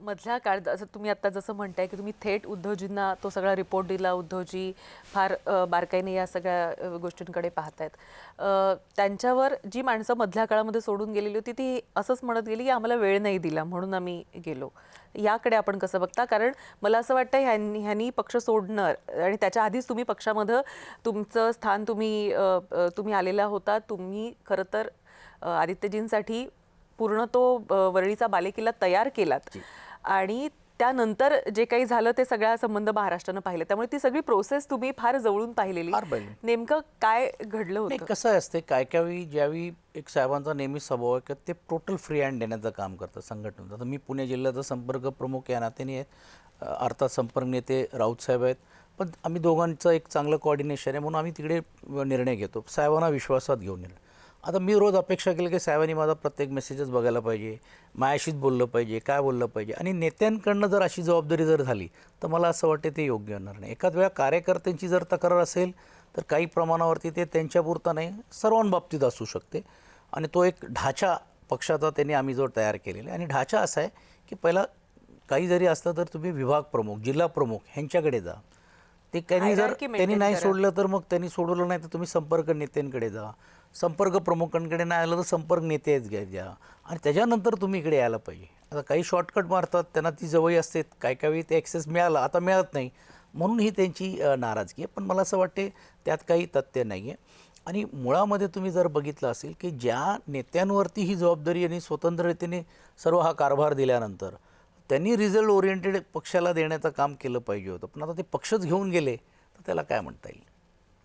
मधल्या काळात असं तुम्ही आता जसं म्हणताय की तुम्ही थेट उद्धवजींना तो सगळा रिपोर्ट दिला, उद्धवजी फार बारकाईने या सगळ्या गोष्टींकडे पाहतायत. त्यांच्यावर जी माणसं मधल्या काळामध्ये सोडून गेलेली होती ती असंच म्हणत गेली की आम्हाला वेळ नाही दिला म्हणून आम्ही गेलो. याकडे आपण कसं बघता? कारण मला असं वाटतं ह्यांनी पक्ष सोडणार आणि त्याच्या आधीच तुम्ही पक्षामध्ये तुमचं स्थान तुम्ही आलेला होता. तुम्ही खरं तर आदित्यजींसाठी पूर्ण तो वरळीचा बालेकिल्ला तयार केलात आणि त्यानंतर जे काही झालं ते सगळा संबंध महाराष्ट्रानं पाहिले. त्यामुळे ती सगळी प्रोसेस तुम्ही फार जवळून पाहिलेली. नेमकं काय घडलं होतं? कसं असते काय काय ज्यावेळी एक साहेबांचा नेहमी स्वभाव आहे की ते टोटल फ्री हँड देण्याचं काम करतात संघटनेचं. आता मी पुणे जिल्ह्याचा संपर्क प्रमुख या नात्याने आहेत, अर्थात संपर्क नेते राऊत साहेब आहेत, पण आम्ही दोघांचं एक चांगलं कोऑर्डिनेशन आहे म्हणून आम्ही तिकडे निर्णय घेतो, साहेबांना विश्वासात घेऊन निर्णय. आता मी रोज अपेक्षा केली की साहेबांनी माझा प्रत्येक मेसेजेस बघायला पाहिजे, माझ्याशीच बोललं पाहिजे, काय बोललं पाहिजे. आणि नेत्यांकडनं जर अशी जबाबदारी जर झाली तर मला असं वाटते ते योग्य होणार नाही. एखाद वेळा कार्यकर्त्यांची जर तक्रार असेल तर काही प्रमाणावरती ते त्यांच्यापुरता नाही सर्वांबाबतीत असू शकते. आणि तो एक ढाचा पक्षाचा त्यांनी आम्ही जो तयार केलेला आहे. आणि ढाचा असा आहे की पहिला काही जरी असलं तर तुम्ही विभाग प्रमुख, जिल्हा प्रमुख ह्यांच्याकडे जा. ते त्यांनी नाही सोडलं तर मग त्यांनी सोडवलं नाही तर तुम्ही संपर्क नेत्यांकडे जा. संपर्क प्रमुखांकडे नाही आलं तर संपर्क नेतेच घ्या आणि त्याच्यानंतर तुम्ही इकडे यायला पाहिजे. आता काही शॉर्टकट मारतात, त्यांना ती जवळ असते, काही काही ते ॲक्सेस मिळाला, आता मिळत नाही म्हणून ही त्यांची नाराजगी आहे. पण मला असं वाटते त्यात काही तथ्य नाही आहे. आणि मुळामध्ये तुम्ही जर बघितलं असेल की ज्या नेत्यांवरती ही जबाबदारी आणि स्वतंत्रतेने सर्व हा कारभार दिल्यानंतर त्यांनी रिझल्ट ओरिएंटेड पक्षाला देण्याचं काम केलं पाहिजे होतं. पण आता ते पक्षच घेऊन गेले तर त्याला काय म्हणता येईल.